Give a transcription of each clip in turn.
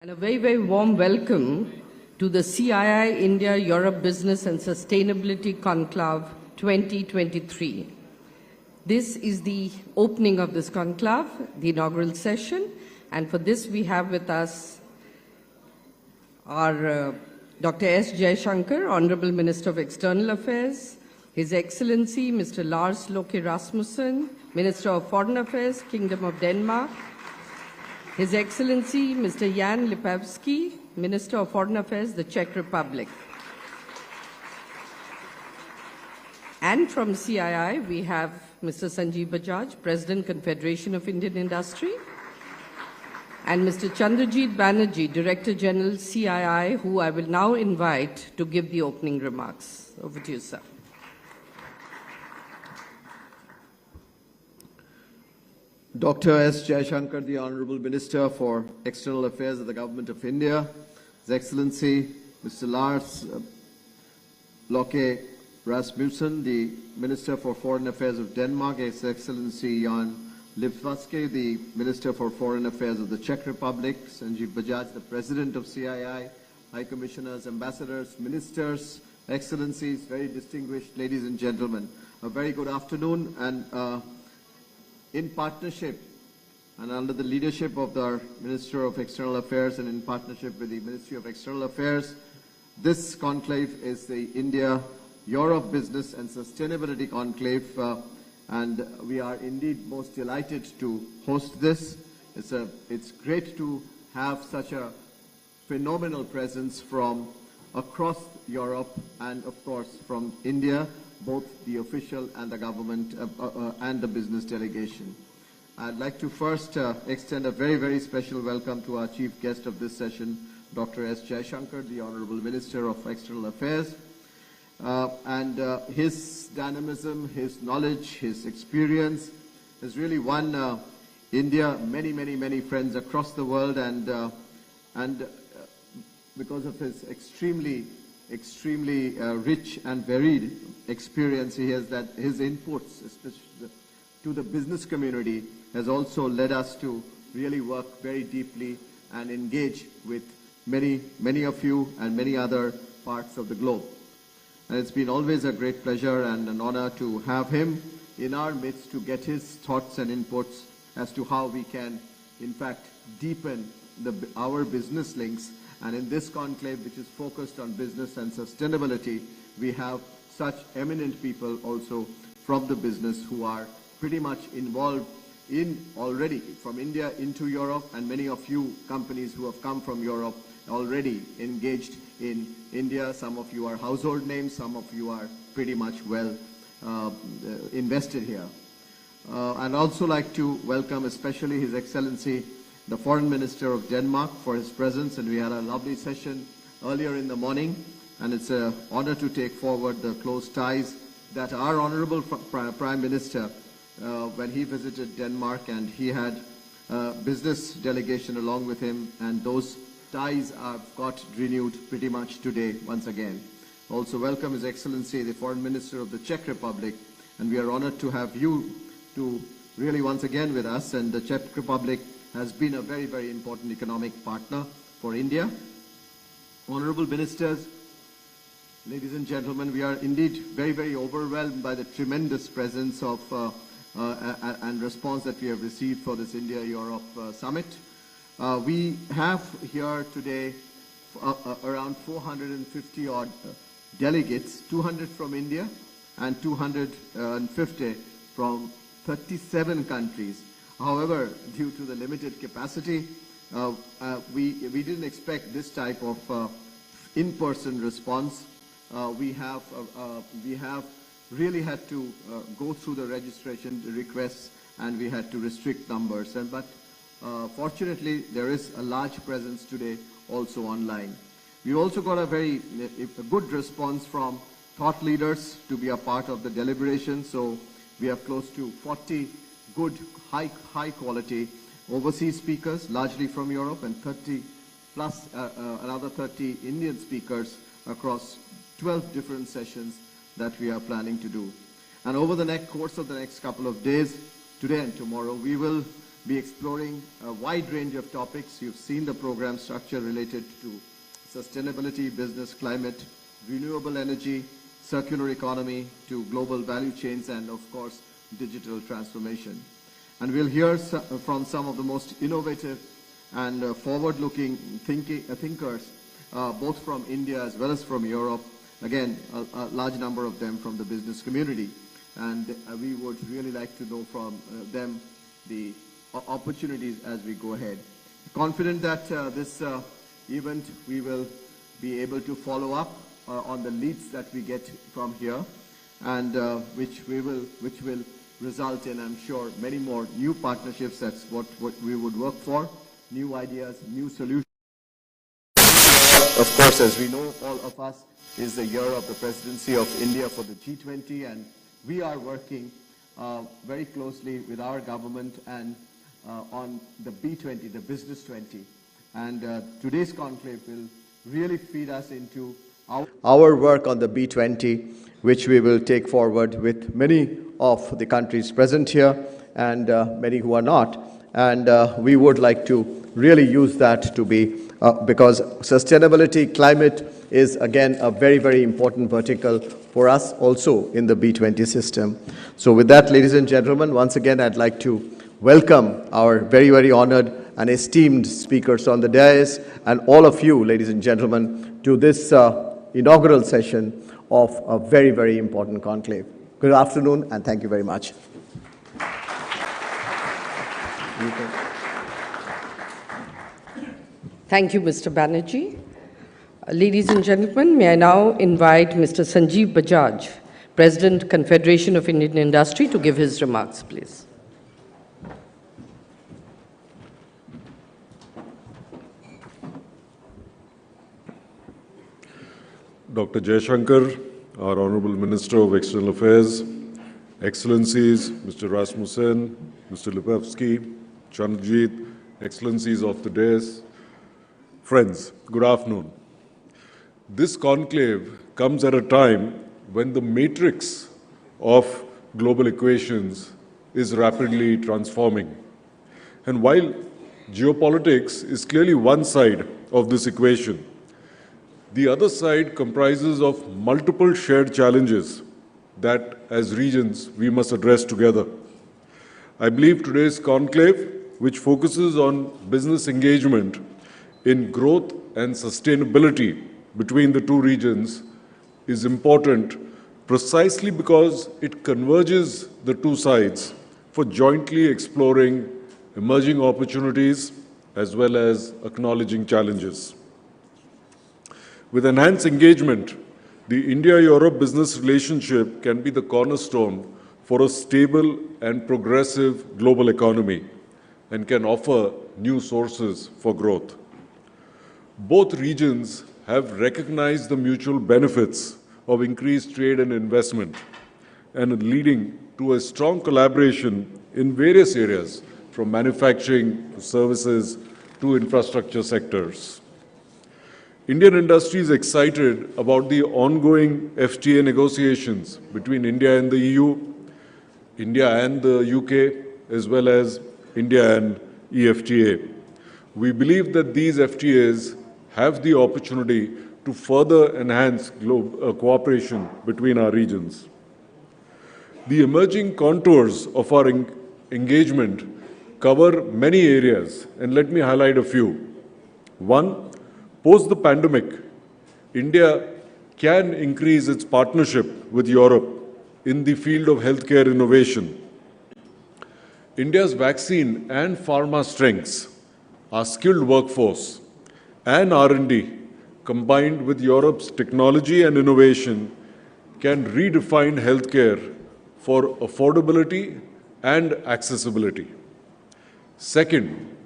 And a very, very warm welcome to the CII India-Europe Business and Sustainability Conclave 2023. This is the opening of this conclave, the inaugural session, and for this we have with us our Dr. S. Jaishankar, Honorable Minister of External Affairs, His Excellency Mr. Lars Løkke Rasmussen, Minister of Foreign Affairs, Kingdom of Denmark, His Excellency Mr. Jan Lipavsky, Minister of Foreign Affairs, the Czech Republic. And from CII, we have Mr. Sanjeev Bajaj, President, Confederation of Indian Industry, and Mr. Chandrajit Banerjee, Director General, CII, who I will now invite to give the opening remarks. Over to you, sir. Dr. S. Jaishankar, the Honorable Minister for External Affairs of the Government of India, His Excellency Mr. Lars Løkke Rasmussen, the Minister for Foreign Affairs of Denmark, His Excellency Jan Lipavsky, the Minister for Foreign Affairs of the Czech Republic, Sanjeev Bajaj, the President of CII, High Commissioners, Ambassadors, Ministers, Excellencies, very distinguished ladies and gentlemen, a very good afternoon. And in partnership and under the leadership of our Minister of External Affairs and in partnership with the Ministry of External Affairs, this conclave is the India-Europe Business and Sustainability Conclave, and we are indeed most delighted to host this. It's great to have such a phenomenal presence from across Europe and, of course, from India, both the official and the government and the business delegation. I'd like to first extend a very, very special welcome to our chief guest of this session, Dr. S. Jaishankar, the Honorable Minister of External Affairs. His dynamism, his knowledge, his experience has really won India many, many, many friends across the world, and because of his extremely rich and varied experience he has, that his inputs, especially to the business community, has also led us to really work very deeply and engage with many of you and many other parts of the globe. And it's been always a great pleasure and an honor to have him in our midst to get his thoughts and inputs as to how we can, in fact, deepen our business links. And in this conclave, which is focused on business and sustainability, we have such eminent people also from the business who are pretty much involved in already from India into Europe, and many of you companies who have come from Europe already engaged in India. Some of you are household names, some of you are pretty much well invested here. I'd also like to welcome especially His Excellency the Foreign Minister of Denmark for his presence, and we had a lovely session earlier in the morning, and it's an honor to take forward the close ties that our Honorable Prime Minister, when he visited Denmark, and he had a business delegation along with him, and those ties have got renewed pretty much today once again. Also welcome His Excellency the Foreign Minister of the Czech Republic, and we are honored to have you to really once again with us, and the Czech Republic has been a very, very important economic partner for India. Honorable Ministers, ladies and gentlemen, we are indeed very, very overwhelmed by the tremendous presence of and response that we have received for this India-Europe Summit. We have here today around 450 odd delegates, 200 from India and 250 from 37 countries. However, due to the limited capacity, we didn't expect this type of in-person response. We have really had to go through the registration requests, and we had to restrict numbers. But fortunately, there is a large presence today also online. We also got a good response from thought leaders to be a part of the deliberation. So we have close to 40 good, high quality overseas speakers, largely from Europe, and 30 plus another 30 Indian speakers across 12 different sessions that we are planning to do. And over the course of the next couple of days, today and tomorrow, we will be exploring a wide range of topics. You've seen the program structure related to sustainability, business, climate, renewable energy, circular economy, to global value chains, and of course, digital transformation. And we'll hear from some of the most innovative and forward-looking thinkers, both from India as well as from Europe. Again, a large number of them from the business community. And we would really like to know from them the opportunities as we go ahead. Confident that this event we will be able to follow up on the leads that we get from here, and which will result in, I'm sure, many more new partnerships. That's what we would work for, new ideas, new solutions. Of course, as we know, all of us, is the year of the presidency of India for the G20, and we are working very closely with our government and on the B20, the Business 20. And today's conclave will really feed us into our work on the B20, which we will take forward with many of the countries present here and many who are not. And we would like to really use that to be, because sustainability, climate is again a very, very important vertical for us also in the B20 system. So with that, ladies and gentlemen, once again, I'd like to welcome our very, very honored and esteemed speakers on the dais, and all of you, ladies and gentlemen, to this inaugural session of a very, very important conclave. Good afternoon, and thank you very much. Thank you, Mr. Banerjee. Ladies and gentlemen, may I now invite Mr. Sanjeev Bajaj, President, Confederation of Indian Industry, to give his remarks, please. Dr. Jaishankar, our Honorable Minister of External Affairs, Excellencies, Mr. Rasmussen, Mr. Lipavsky, Chandrajit, Excellencies of the dais, friends, good afternoon. This conclave comes at a time when the matrix of global equations is rapidly transforming. And while geopolitics is clearly one side of this equation, the other side comprises of multiple shared challenges that, as regions, we must address together. I believe today's conclave, which focuses on business engagement in growth and sustainability between the two regions, is important precisely because it converges the two sides for jointly exploring emerging opportunities as well as acknowledging challenges. With enhanced engagement, the India-Europe business relationship can be the cornerstone for a stable and progressive global economy and can offer new sources for growth. Both regions have recognized the mutual benefits of increased trade and investment and leading to a strong collaboration in various areas, from manufacturing to services to infrastructure sectors. Indian industry is excited about the ongoing FTA negotiations between India and the EU, India and the UK, as well as India and EFTA. We believe that these FTAs have the opportunity to further enhance cooperation between our regions. The emerging contours of our engagement cover many areas, and let me highlight a few. One, post the pandemic, India can increase its partnership with Europe in the field of healthcare innovation. India's vaccine and pharma strengths, our skilled workforce, and R&D, combined with Europe's technology and innovation, can redefine healthcare for affordability and accessibility. Second,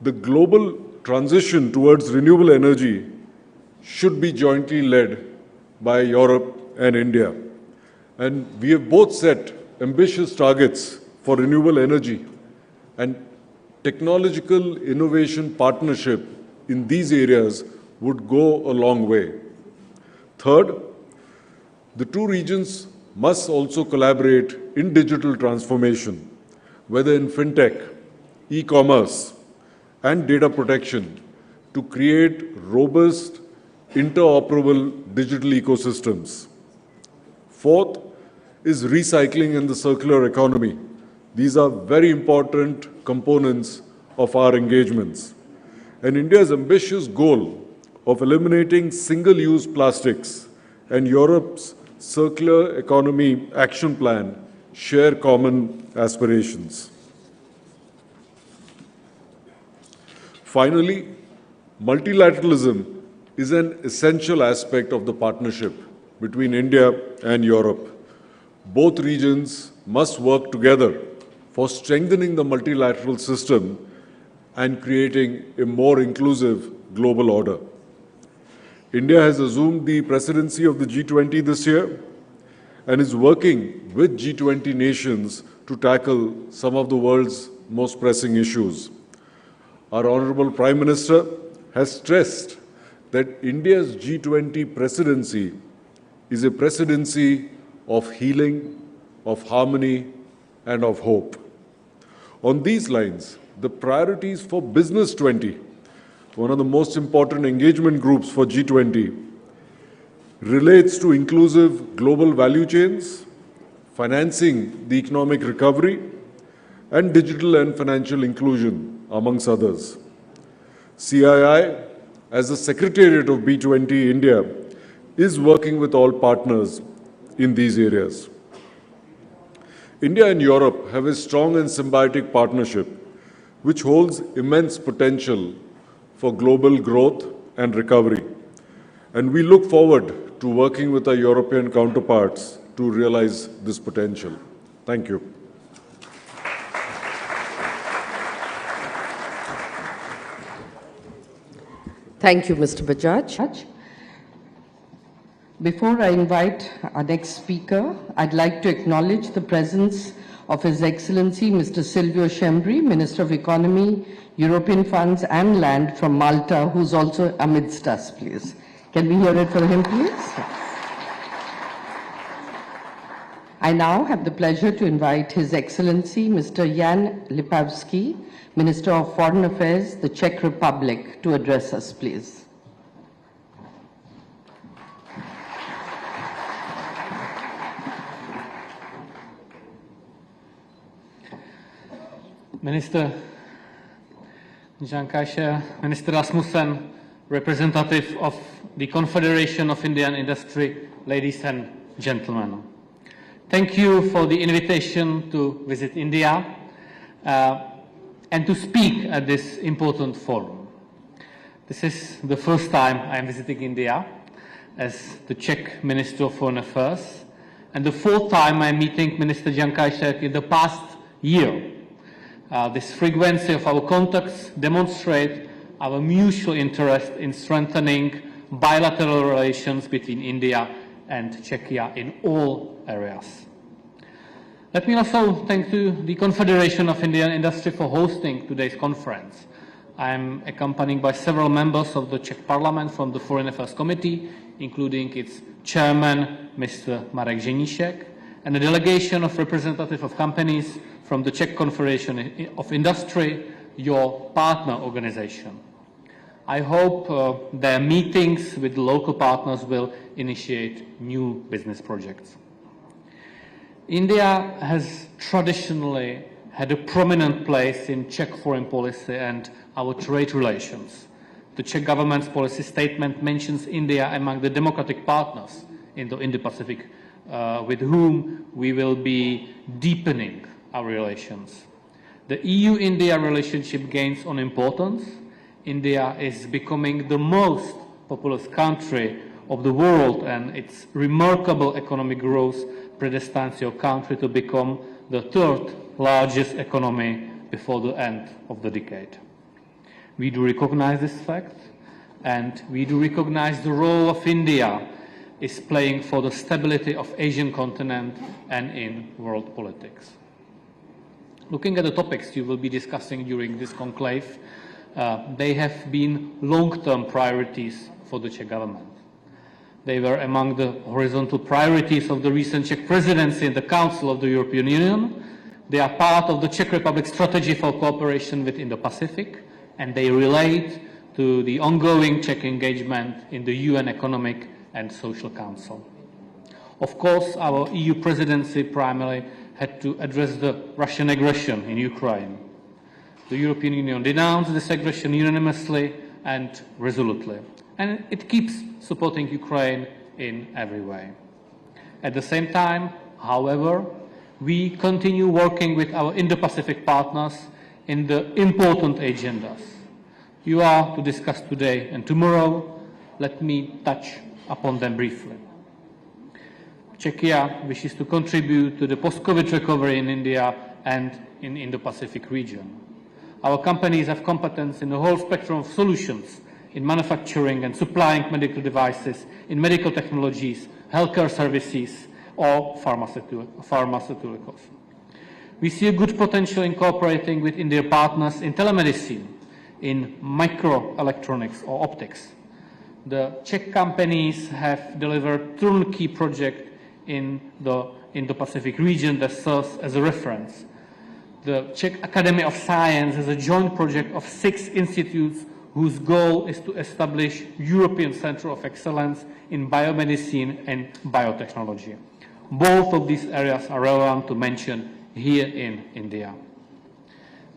the global transition towards renewable energy should be jointly led by Europe and India. And we have both set ambitious targets for renewable energy, and technological innovation partnership in these areas would go a long way. Third, the two regions must also collaborate in digital transformation, whether in fintech, e-commerce, and data protection to create robust, interoperable digital ecosystems. Fourth is recycling and the circular economy. These are very important components of our engagements. And India's ambitious goal of eliminating single-use plastics and Europe's Circular Economy Action Plan share common aspirations. Finally, multilateralism is an essential aspect of the partnership between India and Europe. Both regions must work together for strengthening the multilateral system and creating a more inclusive global order. India has assumed the presidency of the G20 this year and is working with G20 nations to tackle some of the world's most pressing issues. Our Honorable Prime Minister has stressed that India's G20 presidency is a presidency of healing, of harmony, and of hope. On these lines, the priorities for Business 20, one of the most important engagement groups for G20, relates to inclusive global value chains, financing the economic recovery, and digital and financial inclusion, amongst others. CII, as the Secretariat of B20 India, is working with all partners in these areas. India and Europe have a strong and symbiotic partnership which holds immense potential for global growth and recovery. And we look forward to working with our European counterparts to realize this potential. Thank you. Thank you, Mr. Bajaj. Before I invite our next speaker, I'd like to acknowledge the presence of His Excellency Mr. Silvio Schembri, Minister of Economy, European Funds and Land from Malta, who's also amidst us, please. Can we hear it for him, please? I now have the pleasure to invite His Excellency Mr. Jan Lipavsky, Minister of Foreign Affairs, the Czech Republic, to address us, please. Minister Jankaiser, Minister Rasmussen, representative of the Confederation of Indian Industry, ladies and gentlemen. Thank you for the invitation to visit India and to speak at this important forum. This is the first time I am visiting India as the Czech Minister of Foreign Affairs, and the fourth time I am meeting Minister Jankaiser in the past year. This frequency of our contacts demonstrates our mutual interest in strengthening bilateral relations between India and Czechia in all areas. Let me also thank the Confederation of Indian Industry for hosting today's conference. I am accompanied by several members of the Czech Parliament from the Foreign Affairs Committee, including its chairman, Mr. Marek Ženíšek, and a delegation of representatives of companies from the Czech Confederation of Industry, your partner organization. I hope their meetings with local partners will initiate new business projects. India has traditionally had a prominent place in Czech foreign policy and our trade relations. The Czech government's policy statement mentions India among the democratic partners in the Indo-Pacific with whom we will be deepening our relations. The EU-India relationship gains on importance. India is becoming the most populous country of the world, and its remarkable economic growth predestines your country to become the third largest economy before the end of the decade. We do recognize this fact, and we do recognize the role of India is playing for the stability of Asian continent and in world politics. Looking at the topics you will be discussing during this conclave, they have been long-term priorities for the Czech government. They were among the horizontal priorities of the recent Czech presidency in the Council of the European Union, They are part of the Czech Republic's strategy for cooperation with Indo-Pacific, and they relate to the ongoing Czech engagement in the UN Economic and Social Council. Of course, our EU presidency primarily had to address the Russian aggression in Ukraine. The European Union denounced this aggression unanimously and resolutely, and it keeps supporting Ukraine in every way. At the same time, however, we continue working with our Indo-Pacific partners in the important agendas you are to discuss today and tomorrow. Let me touch upon them briefly. Czechia wishes to contribute to the post-COVID recovery in India and in the Indo-Pacific region. Our companies have competence in the whole spectrum of solutions in manufacturing and supplying medical devices, in medical technologies, healthcare services, or pharmaceuticals. We see a good potential in cooperating with Indian partners in telemedicine, in microelectronics or optics. The Czech companies have delivered turnkey project in the Indo-Pacific region that serves as a reference. The Czech Academy of Science has a joint project of 6 institutes whose goal is to establish European Center of Excellence in biomedicine and biotechnology. Both of these areas are relevant to mention here in India.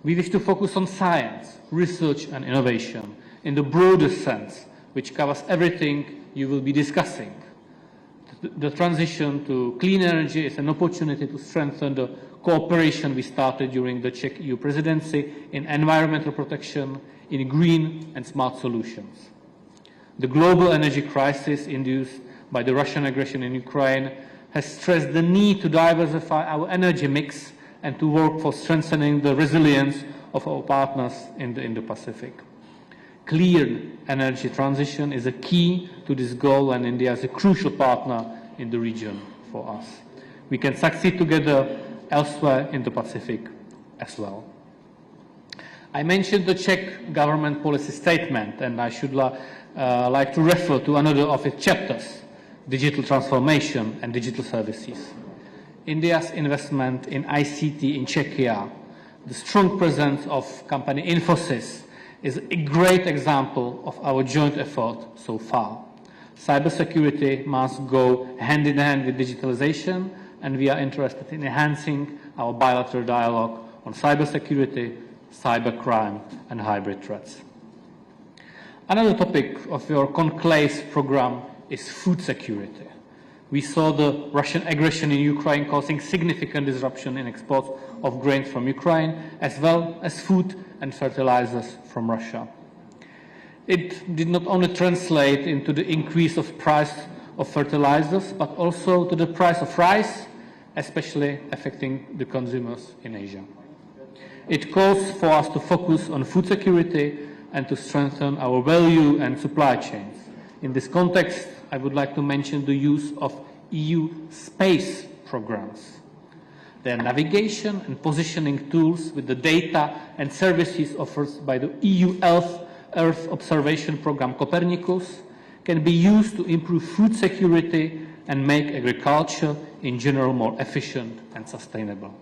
We wish to focus on science, research and innovation in the broadest sense, which covers everything you will be discussing. The transition to clean energy is an opportunity to strengthen the cooperation we started during the Czech EU presidency in environmental protection, in green and smart solutions. The global energy crisis induced by the Russian aggression in Ukraine has stressed the need to diversify our energy mix and to work for strengthening the resilience of our partners in the Indo-Pacific. Clear energy transition is a key to this goal, and India is a crucial partner in the region for us. We can succeed together elsewhere in the Pacific as well. I mentioned the Czech government policy statement, and I should like to refer to another of its chapters, digital transformation and digital services. India's investment in ICT in Czechia, the strong presence of company Infosys, is a great example of our joint effort so far. Cybersecurity must go hand in hand with digitalization, and we are interested in enhancing our bilateral dialogue on cybersecurity, cybercrime, and hybrid threats. Another topic of your Conclave program is food security. We saw the Russian aggression in Ukraine causing significant disruption in exports of grains from Ukraine, as well as food and fertilizers from Russia. It did not only translate into the increase of price of fertilizers, but also to the price of rice, especially affecting the consumers in Asia. It calls for us to focus on food security and to strengthen our value and supply chains. In this context, I would like to mention the use of EU space programs. They are navigation and positioning tools with the data and services offered by the EU Earth Observation Program Copernicus can be used to improve food security and make agriculture in general more efficient and sustainable.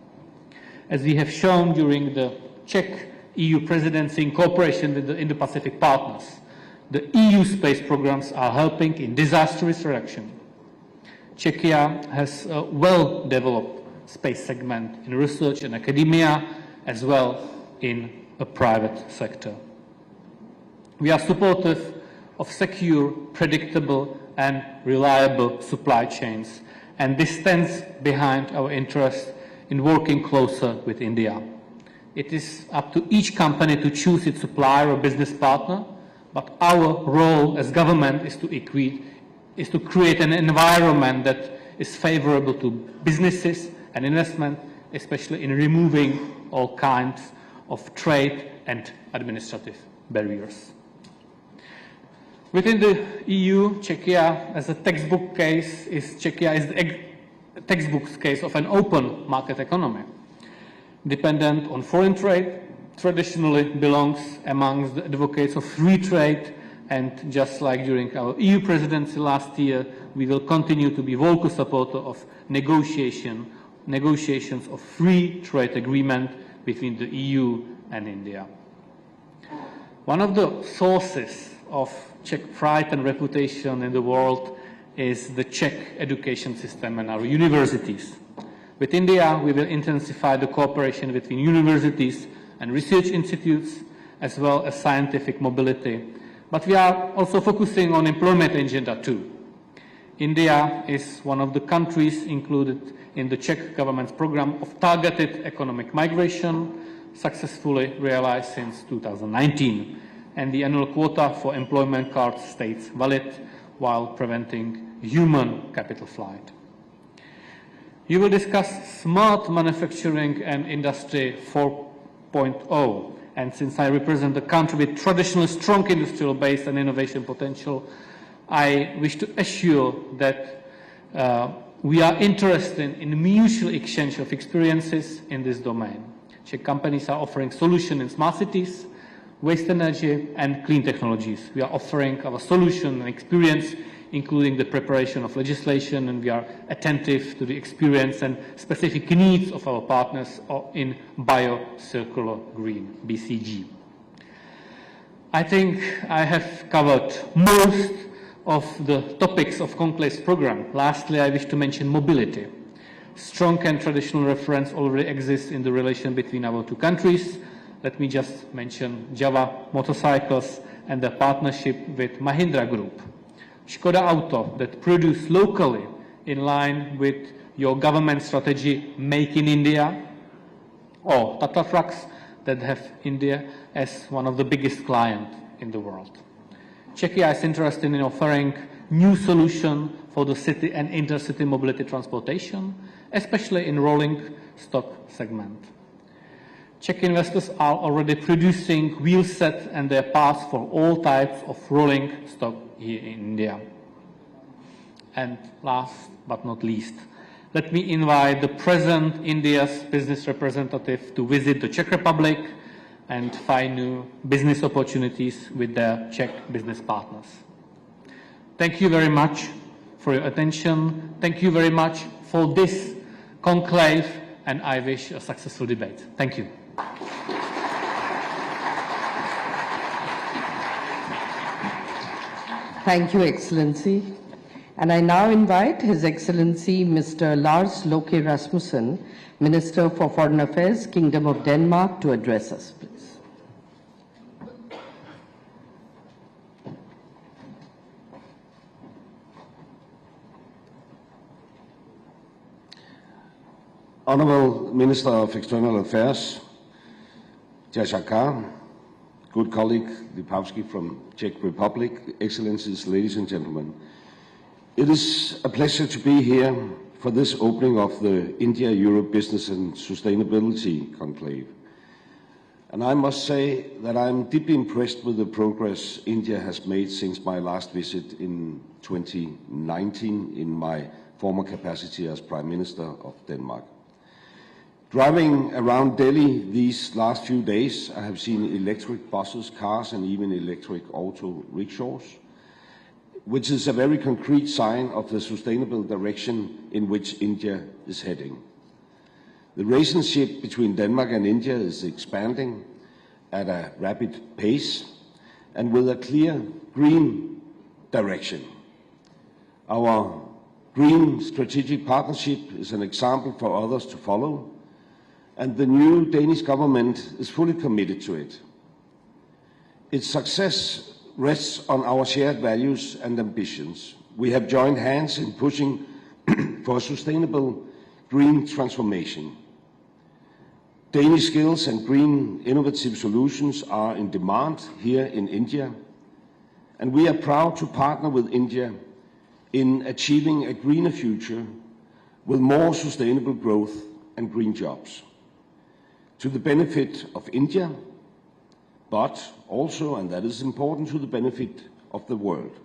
As we have shown during the Czech EU presidency in cooperation with the Indo-Pacific partners, the EU space programs are helping in disaster risk reduction. Czechia has a well-developed space segment in research and academia, as well in a private sector. We are supportive of secure, predictable and reliable supply chains, and this stands behind our interest in working closer with India. It is up to each company to choose its supplier or business partner, but our role as government is to create an environment that is favorable to businesses and investment, especially in removing all kinds of trade and administrative barriers. Within the EU, Czechia as a textbook case is the textbook case of an open market economy. Dependent on foreign trade, traditionally belongs amongst the advocates of free trade, and just like during our EU presidency last year, we will continue to be vocal supporter of negotiation negotiations of free trade agreement between the EU and India. One of the sources of Czech pride and reputation in the world is the Czech education system and our universities. With India, we will intensify the cooperation between universities and research institutes, as well as scientific mobility. But we are also focusing on employment agenda too. India is one of the countries included in the Czech government's program of targeted economic migration, successfully realized since 2019, and the annual quota for employment cards stays valid while preventing human capital flight. You will discuss smart manufacturing and industry 4.0, and since I represent a country with traditionally strong industrial base and innovation potential, I wish to assure that we are interested in mutual exchange of experiences in this domain. Czech companies are offering solutions in smart cities, waste energy and clean technologies. We are offering our solution and experience, including the preparation of legislation, and we are attentive to the experience and specific needs of our partners in bio-circular green, BCG. I think I have covered most of the topics of Conclave's program. Lastly, I wish to mention mobility. Strong and traditional reference already exists in the relation between our two countries. Let me just mention Java motorcycles and the partnership with Mahindra Group. Škoda Auto that produce locally in line with your government strategy Make in India, or Tata Trucks that have India as one of the biggest clients in the world. Czechia is interested in offering new solutions for the city and intercity mobility transportation, especially in rolling stock segment. Czech investors are already producing wheel set and their parts for all types of rolling stock here in India. And last but not least, let me invite the present India's business representative to visit the Czech Republic and find new business opportunities with their Czech business partners. Thank you very much for your attention. Thank you very much for this conclave, and I wish a successful debate. Thank you. Thank you, Excellency. And I now invite His Excellency Mr. Lars Løkke Rasmussen, Minister for Foreign Affairs, Kingdom of Denmark, to address us, please. Honorable Minister of External Affairs, Jashakar, good colleague Lipavsky from Czech Republic, Excellencies, ladies and gentlemen. It is a pleasure to be here for this opening of the India-Europe Business and Sustainability Conclave. And I must say that I'm deeply impressed with the progress India has made since my last visit in 2019 in my former capacity as Prime Minister of Denmark. Driving around Delhi these last few days, I have seen electric buses, cars, and even electric auto rickshaws, which is a very concrete sign of the sustainable direction in which India is heading. The relationship between Denmark and India is expanding at a rapid pace and with a clear green direction. Our green strategic partnership is an example for others to follow, and the new Danish government is fully committed to it. Its success rests on our shared values and ambitions. We have joined hands in pushing for a sustainable green transformation. Danish skills and green innovative solutions are in demand here in India, and we are proud to partner with India in achieving a greener future with more sustainable growth and green jobs, to the benefit of India, but also, and that is important, to the benefit of the world.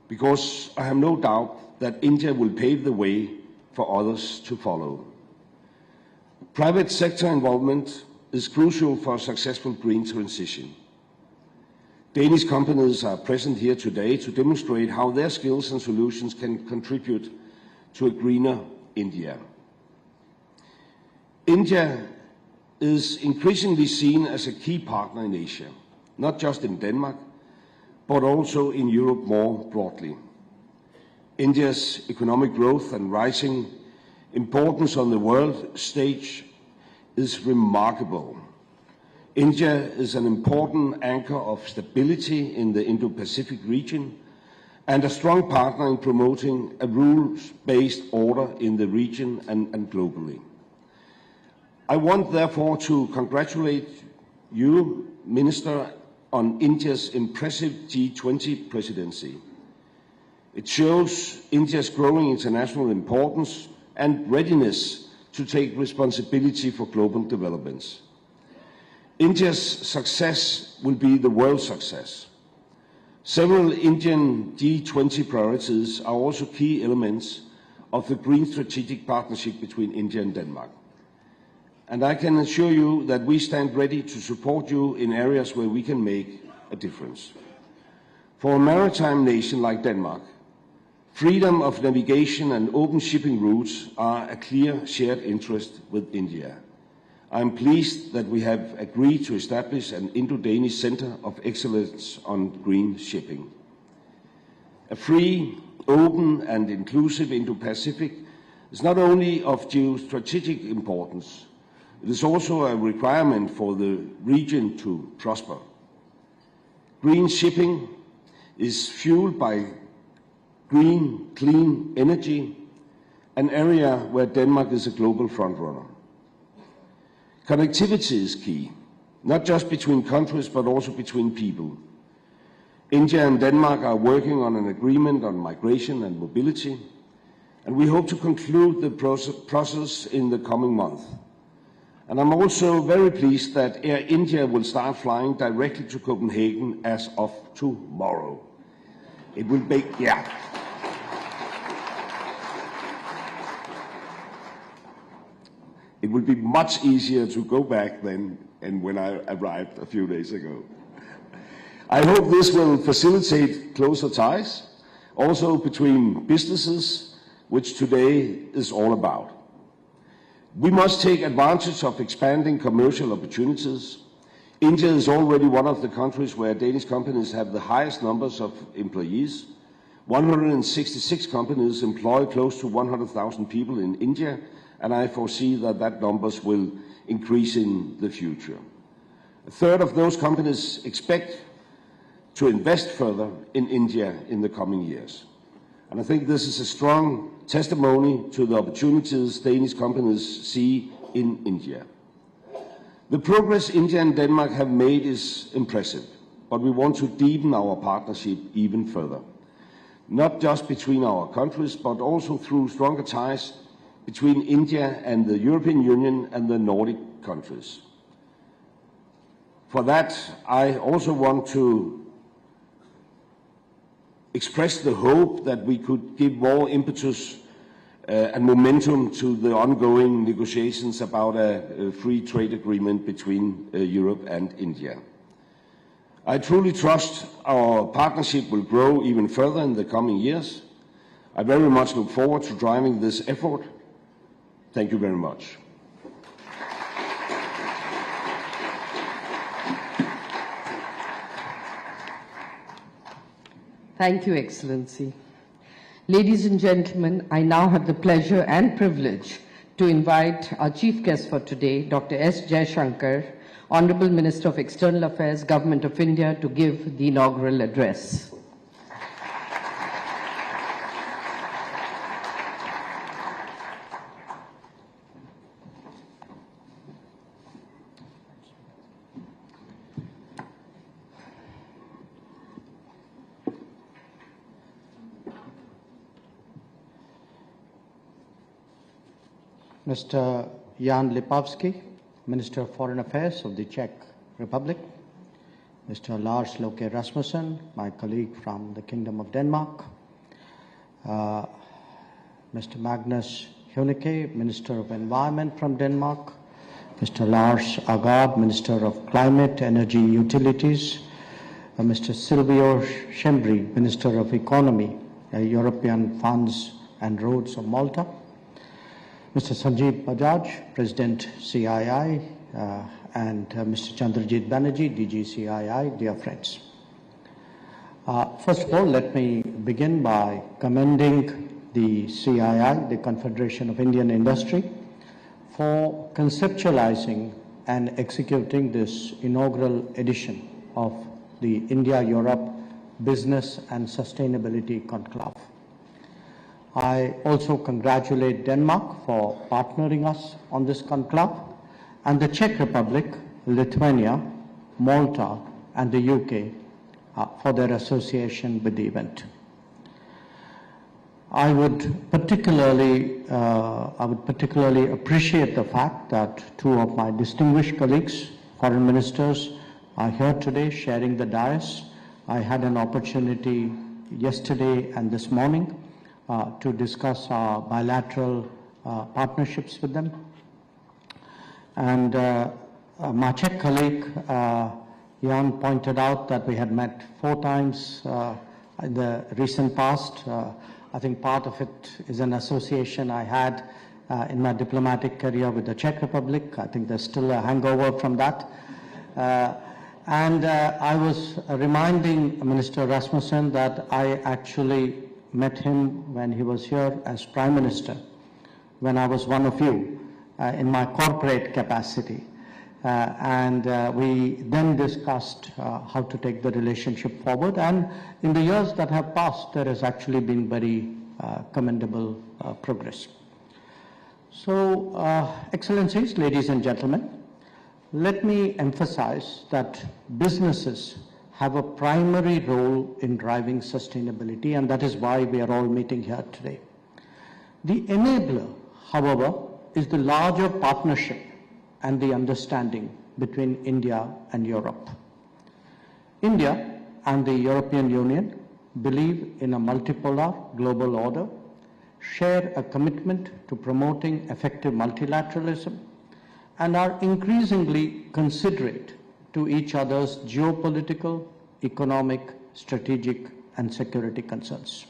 Because I have no doubt that India will pave the way for others to follow. Private sector involvement is crucial for a successful green transition. Danish companies are present here today to demonstrate how their skills and solutions can contribute to a greener India. India is increasingly seen as a key partner in Asia, not just in Denmark, but also in Europe more broadly. India's economic growth and rising importance on the world stage is remarkable. India is an important anchor of stability in the Indo-Pacific region and a strong partner in promoting a rules-based order in the region and globally. I want, therefore, to congratulate you, Minister, on India's impressive G20 presidency. It shows India's growing international importance and readiness to take responsibility for global developments. India's success will be the world's success. Several Indian G20 priorities are also key elements of the Green Strategic Partnership between India and Denmark. And I can assure you that we stand ready to support you in areas where we can make a difference. For a maritime nation like Denmark, freedom of navigation and open shipping routes are a clear shared interest with India. I am pleased that we have agreed to establish an Indo-Danish Center of Excellence on green shipping. A free, open and inclusive Indo-Pacific is not only of geostrategic importance, it is also a requirement for the region to prosper. Green shipping is fueled by green, clean energy, an area where Denmark is a global frontrunner. Connectivity is key, not just between countries, but also between people. India and Denmark are working on an agreement on migration and mobility, and we hope to conclude the process in the coming month. And I'm also very pleased that Air India will start flying directly to Copenhagen as of tomorrow. It will be, It will be much easier to go back than when I arrived a few days ago. I hope this will facilitate closer ties, also between businesses, which today is all about. We must take advantage of expanding commercial opportunities. India is already one of the countries where Danish companies have the highest numbers of employees. 166 companies employ close to 100,000 people in India, and I foresee that numbers will increase in the future. A third of those companies expect to invest further in India in the coming years. And I think this is a strong testimony to the opportunities Danish companies see in India. The progress India and Denmark have made is impressive, but we want to deepen our partnership even further. Not just between our countries, but also through stronger ties between India and the European Union and the Nordic countries. For that, I also want to express the hope that we could give more impetus and momentum to the ongoing negotiations about a free trade agreement between Europe and India. I truly trust our partnership will grow even further in the coming years. I very much look forward to driving this effort. Thank you very much. Thank you, Excellency. Ladies and gentlemen, I now have the pleasure and privilege to invite our chief guest for today, Dr. S. Jaishankar, Honorable Minister of External Affairs, Government of India, to give the inaugural address. Mr. Jan Lipavsky, Minister of Foreign Affairs of the Czech Republic, Mr. Lars Løkke Rasmussen, my colleague from the Kingdom of Denmark, Mr. Magnus Heunicke, Minister of Environment from Denmark, Mr. Lars Agard, Minister of Climate, Energy, Utilities, Mr. Silvio Schembri, Minister of Economy, European Funds and Roads of Malta, Mr. Sanjeev Bajaj, President CII, and Mr. Chandrajit Banerjee, DG CII, dear friends. First of all, let me begin by commending the CII, the Confederation of Indian Industry, for conceptualizing and executing this inaugural edition of the India-Europe Business and Sustainability Conclave. I also congratulate Denmark for partnering us on this conclave, and the Czech Republic, Lithuania, Malta, and the UK for their association with the event. I would particularly appreciate the fact that two of my distinguished colleagues, foreign ministers, are here today sharing the dais. I had an opportunity yesterday and this morning to discuss our bilateral partnerships with them. And my Czech colleague, Jan, pointed out that we had met 4 times in the recent past. I think part of it is an association I had in my diplomatic career with the Czech Republic. I think there's still a hangover from that. And I was reminding Minister Rasmussen that I actually met him when he was here as Prime Minister, when I was one of you in my corporate capacity. And we then discussed how to take the relationship forward. And in the years that have passed, there has actually been very commendable progress. So, Excellencies, ladies and gentlemen, let me emphasize that businesses have a primary role in driving sustainability, and that is why we are all meeting here today. The enabler, however, is the larger partnership and the understanding between India and Europe. India and the European Union believe in a multipolar global order, share a commitment to promoting effective multilateralism, and are increasingly considerate to each other's geopolitical, economic, strategic, and security concerns.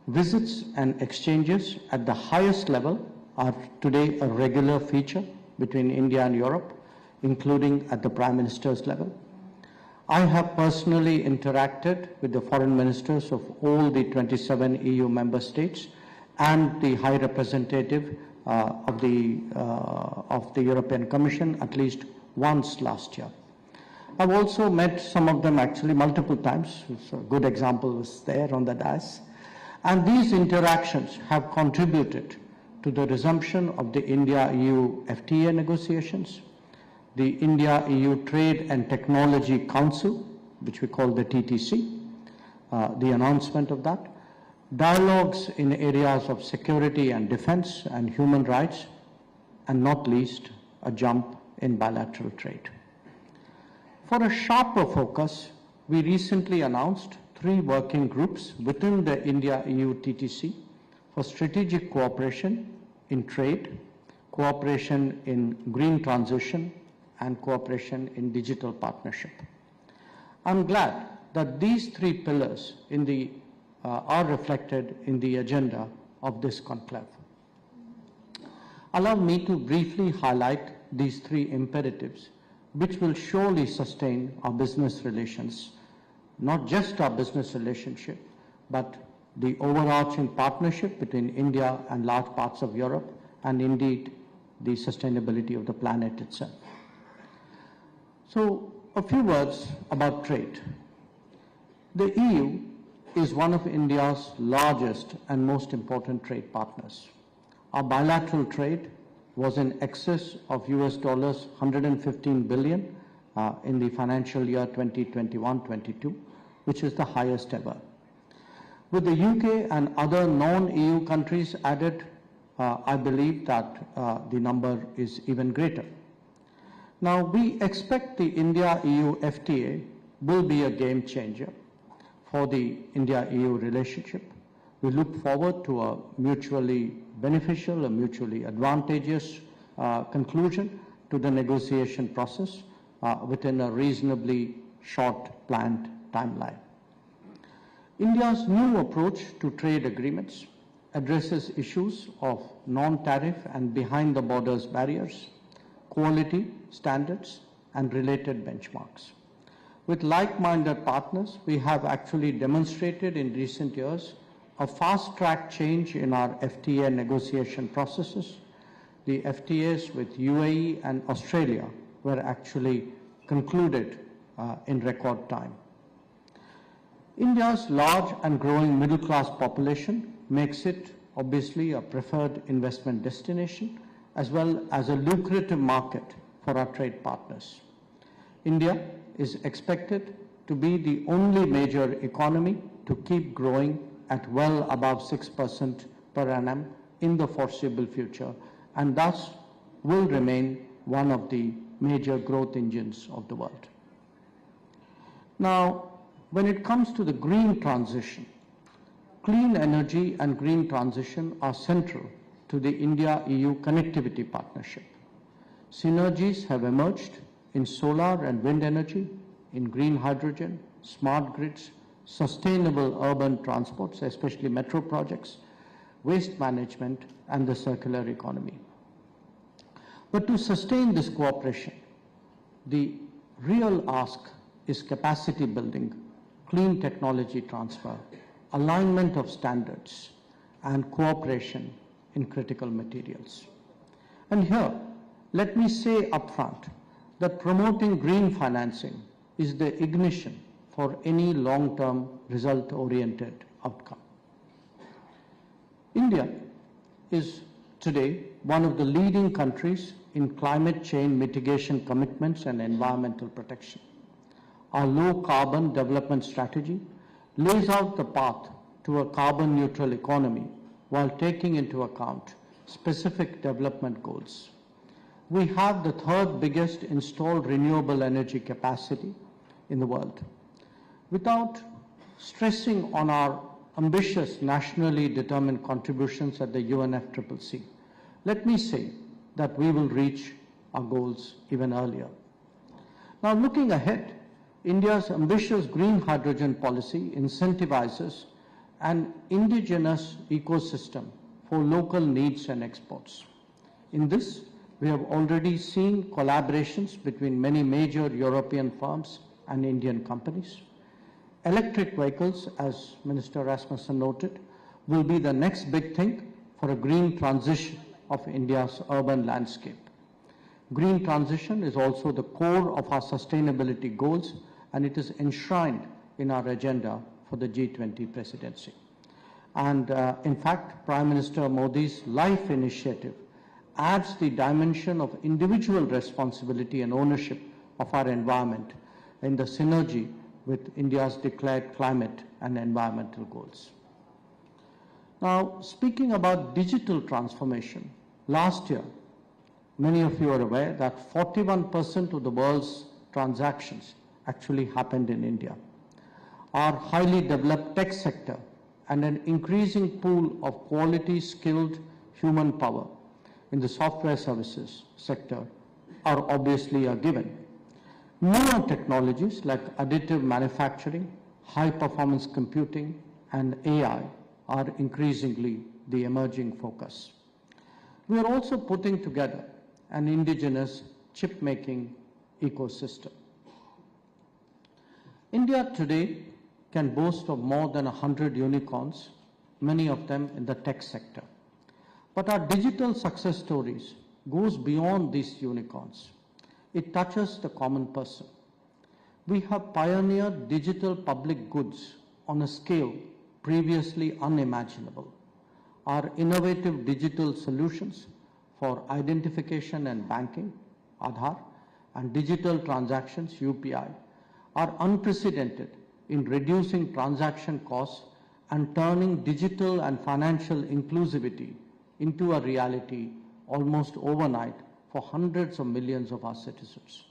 Visits and exchanges at the highest level are today a regular feature between India and Europe, including at the Prime Minister's level. I have personally interacted with the foreign ministers of all the 27 EU member states and the High Representative of the European Commission at least once last year. I've also met some of them actually multiple times. A good example was there on the dais. And these interactions have contributed to the resumption of the India-EU FTA negotiations, the India-EU Trade and Technology Council, which we call the TTC, the announcement of that, dialogues in areas of security and defense and human rights, and not least, a jump in bilateral trade. For a sharper focus, we recently announced 3 working groups within the India-EU TTC for strategic cooperation in trade, cooperation in green transition, and cooperation in digital partnership. I'm glad that these 3 pillars are reflected in the agenda of this conclave. Allow me to briefly highlight these 3 imperatives, which will surely sustain our business relations, not just our business relationship, but the overarching partnership between India and large parts of Europe, and indeed the sustainability of the planet itself. So, a few words about trade. The EU is one of India's largest and most important trade partners. Our bilateral trade was in excess of US $115 billion in the financial year 2021-22, which is the highest ever. With the UK and other non-EU countries added, I believe that the number is even greater. Now, we expect the India-EU FTA will be a game changer for the India-EU relationship. We look forward to a mutually beneficial, a mutually advantageous conclusion to the negotiation process within a reasonably short planned timeline. India's new approach to trade agreements addresses issues of non-tariff and behind-the-borders barriers, quality standards, and related benchmarks. With like-minded partners, we have actually demonstrated in recent years a fast-track change in our FTA negotiation processes. The FTAs with UAE and Australia were actually concluded in record time. India's large and growing middle-class population makes it obviously a preferred investment destination as well as a lucrative market for our trade partners. India is expected to be the only major economy to keep growing at well above 6% per annum in the foreseeable future, and thus will remain one of the major growth engines of the world. Now, when it comes to the green transition, clean energy and green transition are central to the India-EU connectivity partnership. Synergies have emerged in solar and wind energy, in green hydrogen, smart grids, sustainable urban transports, especially metro projects, waste management, and the circular economy. But to sustain this cooperation, the real ask is capacity building, clean technology transfer, alignment of standards, and cooperation in critical materials. And here, let me say upfront that promoting green financing is the ignition for any long-term result-oriented outcome. India is today one of the leading countries in climate change mitigation commitments and environmental protection. Our low-carbon development strategy lays out the path to a carbon-neutral economy while taking into account specific development goals. We have the third biggest installed renewable energy capacity in the world. Without stressing on our ambitious nationally determined contributions at the UNFCCC, let me say that we will reach our goals even earlier. Now, looking ahead, India's ambitious green hydrogen policy incentivizes an indigenous ecosystem for local needs and exports. In this, we have already seen collaborations between many major European firms and Indian companies. Electric vehicles, as Minister Rasmussen noted, will be the next big thing for a green transition of India's urban landscape. Green transition is also the core of our sustainability goals, and it is enshrined in our agenda for the G20 presidency. And in fact, Prime Minister Modi's LIFE initiative adds the dimension of individual responsibility and ownership of our environment in the synergy with India's declared climate and environmental goals. Now, speaking about digital transformation, last year, many of you are aware that 41% of the world's transactions actually happened in India. Our highly developed tech sector and an increasing pool of quality, skilled human power in the software services sector are obviously a given. Newer technologies like additive manufacturing, high-performance computing, and AI are increasingly the emerging focus. We are also putting together an indigenous chip-making ecosystem. India today can boast of more than 100 unicorns, many of them in the tech sector. But our digital success stories goes beyond these unicorns. It touches the common person. We have pioneered digital public goods on a scale previously unimaginable. Our innovative digital solutions for identification and banking, Aadhaar, and digital transactions, UPI, are unprecedented in reducing transaction costs and turning digital and financial inclusivity into a reality almost overnight for hundreds of millions of our citizens.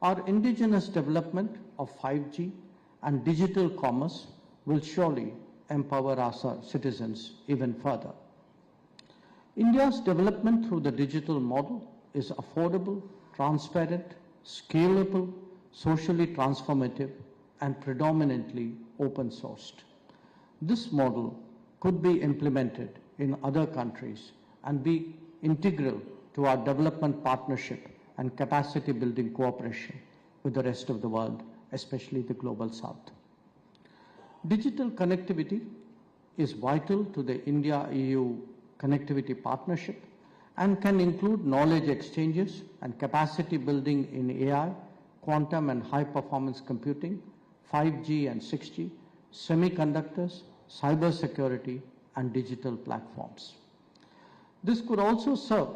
Our indigenous development of 5G and digital commerce will surely empower our citizens even further. India's development through the digital model is affordable, transparent, scalable, socially transformative, and predominantly open-sourced. This model could be implemented in other countries and be integral to our development partnership and capacity building cooperation with the rest of the world, especially the global south. Digital connectivity is vital to the India-EU connectivity partnership and can include knowledge exchanges and capacity building in AI, quantum and high-performance computing, 5G and 6G, semiconductors, cybersecurity, and digital platforms. This could also serve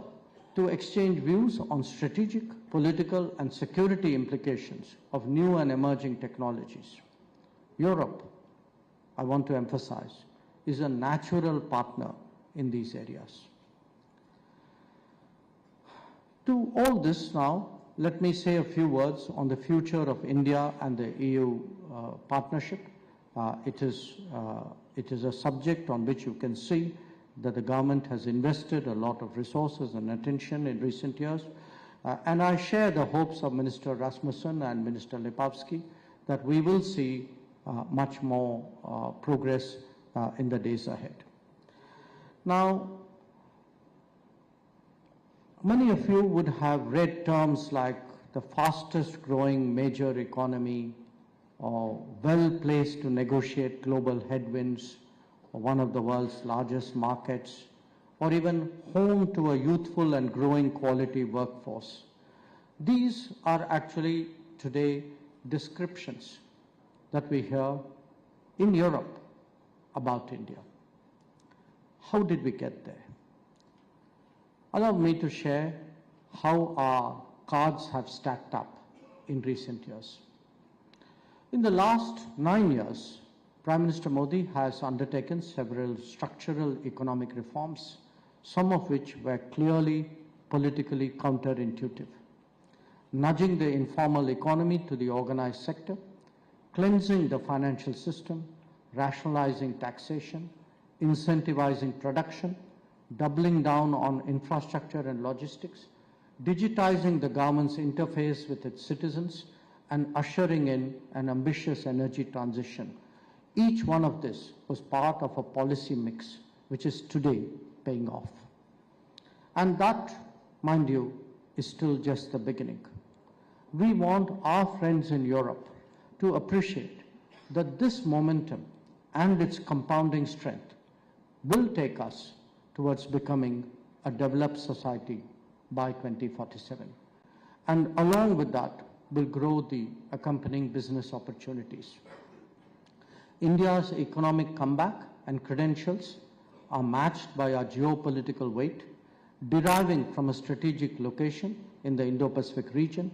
to exchange views on strategic, political, and security implications of new and emerging technologies. Europe, I want to emphasize, is a natural partner in these areas. To all this now, let me say a few words on the future of India and the EU partnership. It is a subject on which you can see that the government has invested a lot of resources and attention in recent years. And I share the hopes of Minister Rasmussen and Minister Lipovsky that we will see much more progress in the days ahead. Now, many of you would have read terms like the fastest growing major economy, or well placed to negotiate global headwinds, or one of the world's largest markets, or even home to a youthful and growing quality workforce. These are actually today descriptions that we hear in Europe about India. How did we get there? Allow me to share how our cards have stacked up in recent years. In the last 9 years, Prime Minister Modi has undertaken several structural economic reforms, some of which were clearly politically counterintuitive, nudging the informal economy to the organized sector, cleansing the financial system, rationalizing taxation, incentivizing production, doubling down on infrastructure and logistics, digitizing the government's interface with its citizens, and ushering in an ambitious energy transition. Each one of this was part of a policy mix which is today paying off. And that, mind you, is still just the beginning. We want our friends in Europe to appreciate that this momentum and its compounding strength will take us towards becoming a developed society by 2047. And along with that will grow the accompanying business opportunities. India's economic comeback and credentials are matched by our geopolitical weight, deriving from a strategic location in the Indo-Pacific region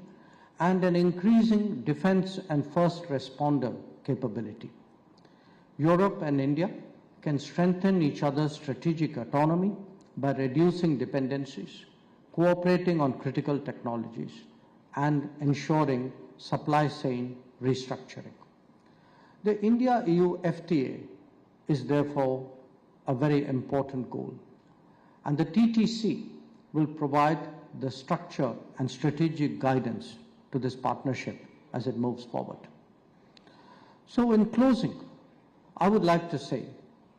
and an increasing defense and first responder capability. Europe and India can strengthen each other's strategic autonomy by reducing dependencies, cooperating on critical technologies, and ensuring supply chain restructuring. The India-EU FTA is therefore a very important goal, and the TTC will provide the structure and strategic guidance to this partnership as it moves forward. So in closing, I would like to say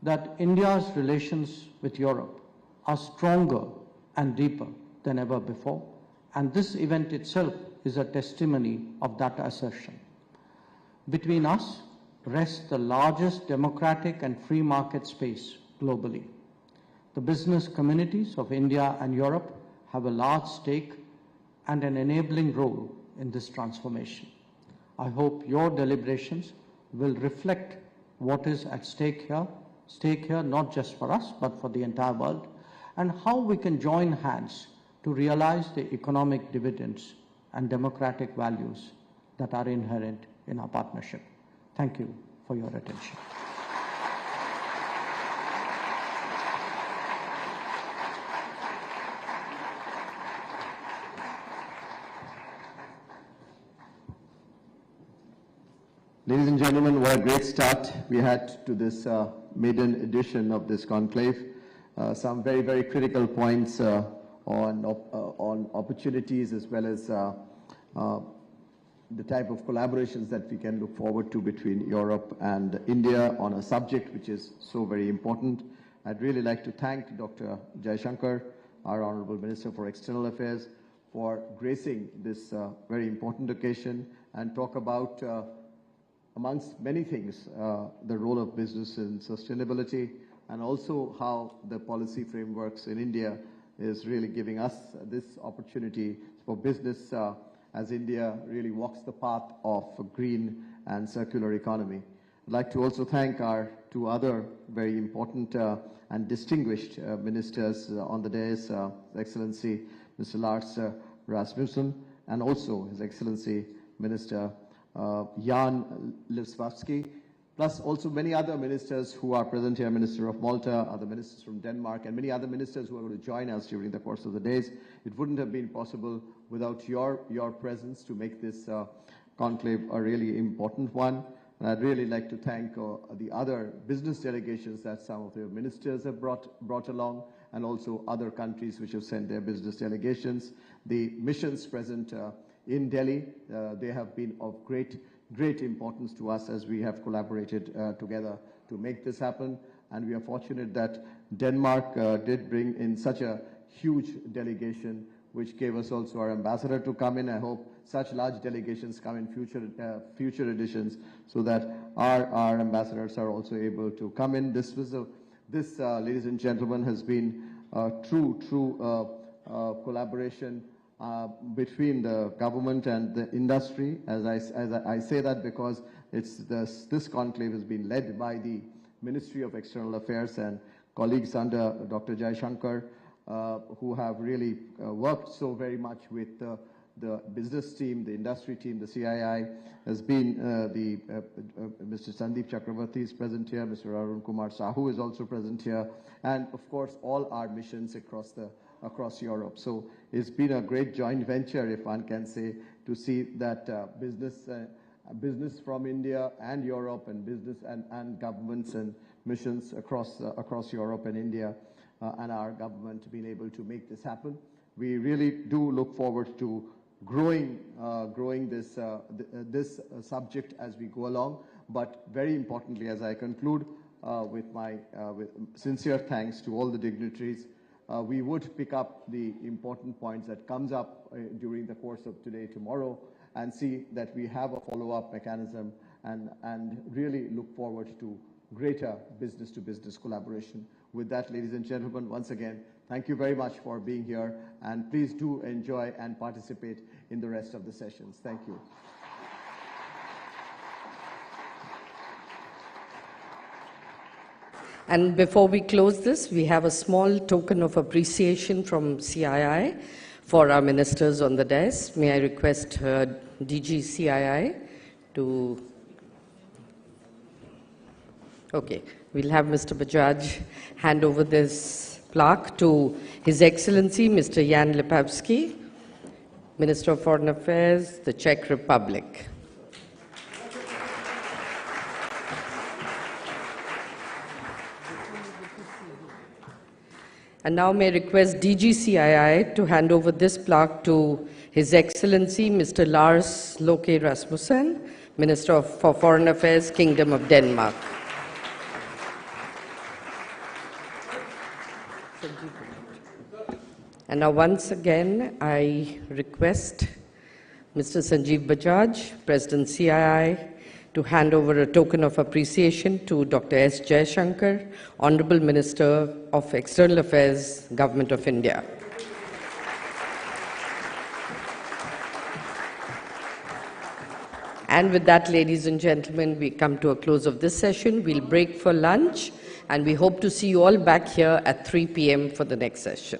that India's relations with Europe are stronger and deeper than ever before, and this event itself is a testimony of that assertion. Between us rests the largest democratic and free market space globally. The business communities of India and Europe have a large stake and an enabling role in this transformation. I hope your deliberations will reflect what is at stake here not just for us but for the entire world, and how we can join hands to realize the economic dividends and democratic values that are inherent in our partnership. Thank you for your attention. Ladies and gentlemen, what a great start we had to this maiden edition of this conclave. Some very, very critical points on opportunities as well as the type of collaborations that we can look forward to between Europe and India on a subject which is so very important. I'd really like to thank Dr. Jaishankar, our Honorable Minister for External Affairs, for gracing this very important occasion and talk about, amongst many things, the role of business in sustainability and also how the policy frameworks in India is really giving us this opportunity for business as India really walks the path of a green and circular economy. I'd like to also thank our two other very important and distinguished ministers on the dais, His Excellency Mr. Lars Rasmussen, and also His Excellency Minister Jan Lipavsky, plus also many other ministers who are present here, Minister of Malta, other ministers from Denmark, and many other ministers who are going to join us during the course of the days. It wouldn't have been possible without your presence to make this conclave a really important one. And I'd really like to thank the other business delegations that some of the ministers have brought along, and also other countries which have sent their business delegations. The missions present in Delhi, they have been of great importance to us as we have collaborated together to make this happen. And we are fortunate that Denmark did bring in such a huge delegation, which gave us also our ambassador to come in. I hope such large delegations come in future editions, so that our ambassadors are also able to come in. This, ladies and gentlemen, has been a true collaboration between the government and the industry. As I say that because this conclave has been led by the Ministry of External Affairs and colleagues under Dr. Jaishankar, who have really worked so very much with the business team, the industry team. The CII has been Mr. Sandeep Chakravarti is present here, Mr. Arun Kumar Sahu is also present here, and of course all our missions across Europe. So it's been a great joint venture, if one can say, to see that business from India and Europe, and business and governments and missions across Europe and India, and our government being able to make this happen. We really do look forward to growing this subject as we go along. But very importantly, as I conclude, with sincere thanks to all the dignitaries, we would pick up the important points that comes up during the course of today, tomorrow, and see that we have a follow-up mechanism and really look forward to greater business-to-business collaboration. With that, ladies and gentlemen, once again, thank you very much for being here, and please do enjoy and participate in the rest of the sessions. Thank you. And before we close this, we have a small token of appreciation from CII for our ministers on the dais. May I request DG CII to... Okay, we'll have Mr. Bajaj hand over this plaque to His Excellency Mr. Jan Lipavsky, Minister of Foreign Affairs, the Czech Republic. And now may I request DG CII to hand over this plaque to His Excellency Mr. Lars Løkke Rasmussen, Minister for Foreign Affairs, Kingdom of Denmark. And now once again, I request Mr. Sanjeev Bajaj, President CII, to hand over a token of appreciation to Dr. S. Jaishankar, Honorable Minister of External Affairs, Government of India. And with that, ladies and gentlemen, we come to a close of this session. We'll break for lunch, and we hope to see you all back here at 3 p.m. for the next session.